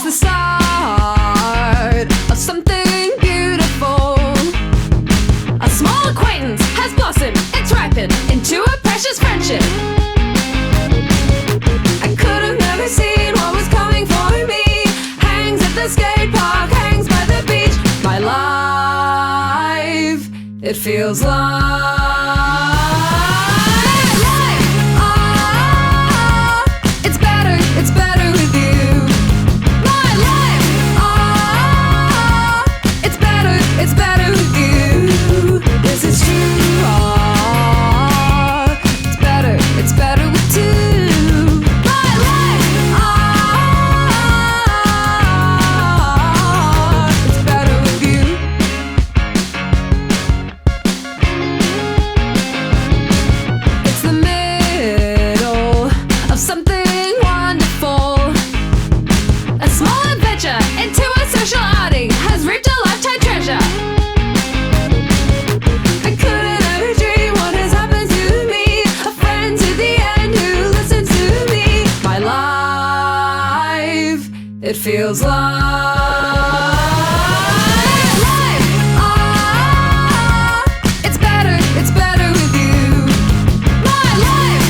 the start of something beautiful. A small acquaintance has blossomed, it's ripened into a precious friendship. I could have never seen what was coming for me. Hangs at the skate park, hangs by the beach. My life, it feels like it feels like life, it's better with you. My life,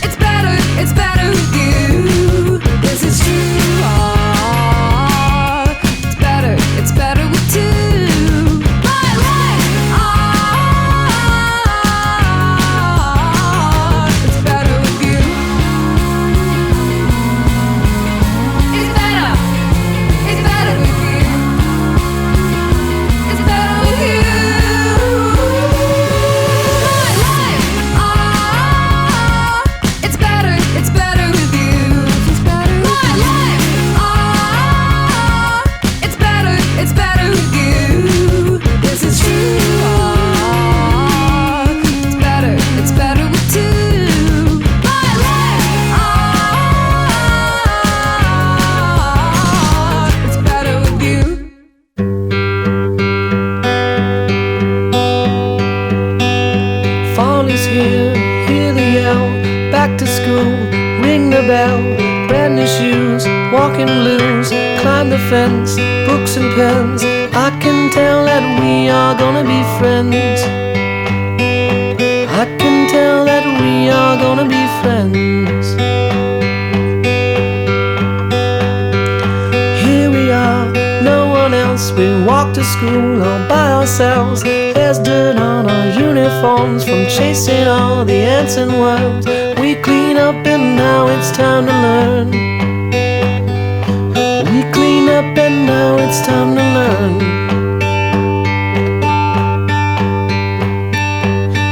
it's better with you. This is true, it's better with two. My life, it's better with you. Here, hear the yell, back to school, ring the bell, brand new shoes, walking blues, climb the fence, books and pens. I can tell that we are gonna be friends. I can tell that we are gonna be friends. Here we are, no one else. We walk to school all by ourselves. There's dirt on our uniforms from chasing all the ants and worms. We clean up and now it's time to learn. We clean up and now it's time to learn.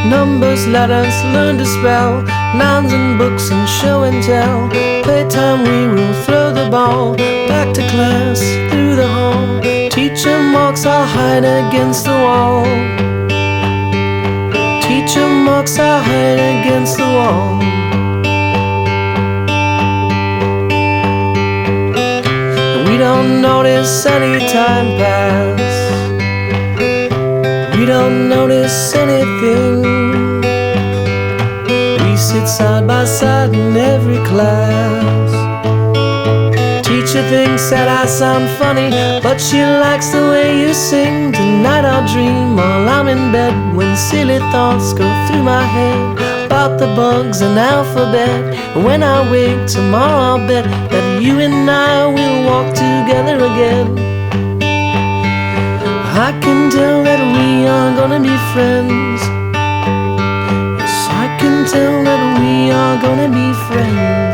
Numbers, letters, learn to spell, nouns and books and show and tell. Playtime, we will throw the ball back to class, through the hall. Teacher marks our height against the wall. Teacher marks our height against the wall. And we don't notice any time pass. We don't notice anything. We sit side by side in every class. Teacher thinks that I sound funny, but she likes the way you sing. Tonight I'll dream while I'm in bed, when silly thoughts go through my head about the bugs and alphabet. And when I wake tomorrow, I'll bet that you and I will walk together again. I can tell that we are gonna be friends. Yes, I can tell that we are gonna be friends.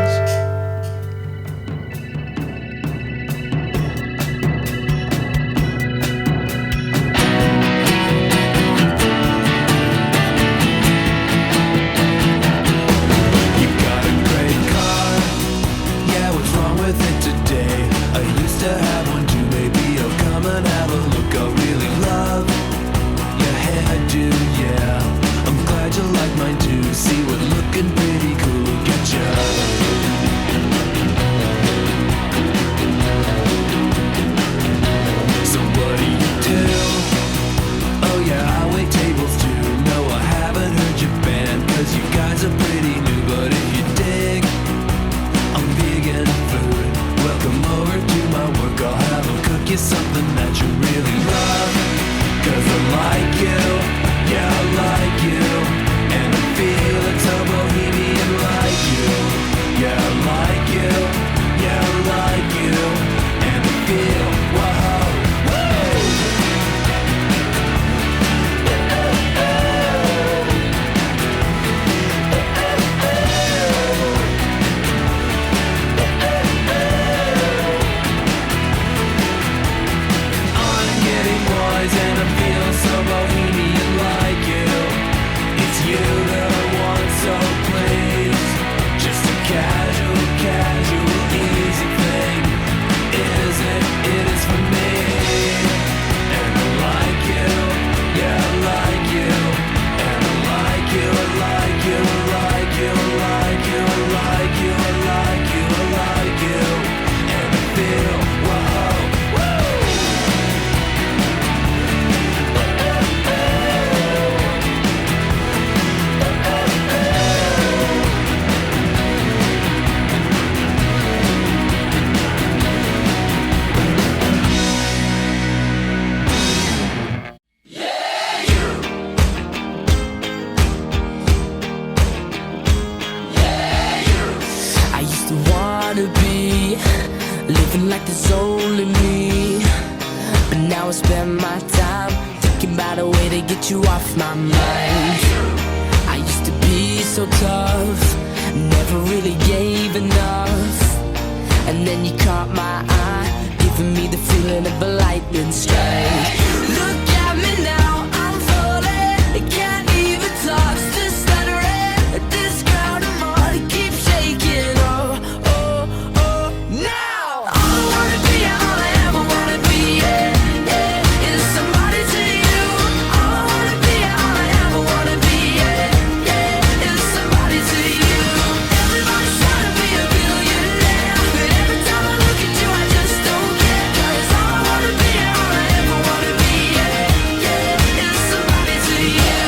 I used to have one too, baby. Oh, come and have a look. I really love your hairdo, yeah. wanna be, living like there's only me. But now I spend my time thinking about a way to get you off my mind. I used to be so tough, never really gave enough. And then you caught my eye, giving me the feeling of a lightning strike. Look at me now, I'm falling, I can't even talk, still stuttering. This ground I'm on, it keeps shaking. Oh, oh, oh, now all I wanna be, all I ever wanna be, yeah, yeah, is somebody to you. All I wanna be, all I ever wanna be, yeah, yeah, is somebody to you. Everybody's trying to be a billionaire, but every time I look at you I just don't care. 'Cause all I wanna be, all I ever wanna be, yeah, yeah, is somebody to you.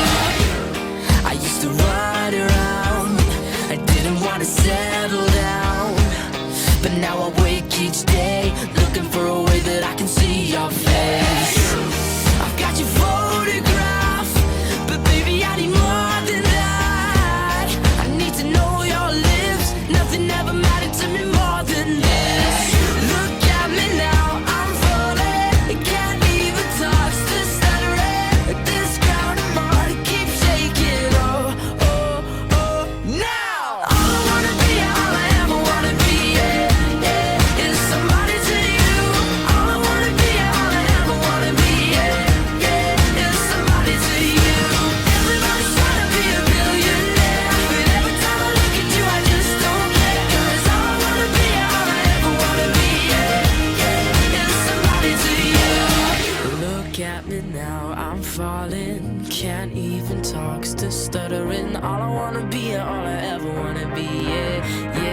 I used to run around, I didn't wanna settle down. But now I wake each day, looking for a way that I can see your face. I've got your photograph, but baby I need more than that. I need to know your lips, nothing ever mattered to me more than this. Look at me now, I'm falling, I can't even talk, still stuttering. This ground I'm on, it keeps shaking. Oh, oh, oh, now all I wanna be, all I ever wanna be, yeah, yeah, is somebody to you. All I wanna be, all I ever wanna be, yeah, yeah, is somebody to you. Everybody's trying to be a billionaire, but every time I look at you I just don't care. 'Cause all I wanna be, all I ever wanna be, yeah, yeah, is somebody to you. Look at me now, I'm falling, can't even talk, still stuttering. All I wanna be, all I ever wanna be, yeah, yeah.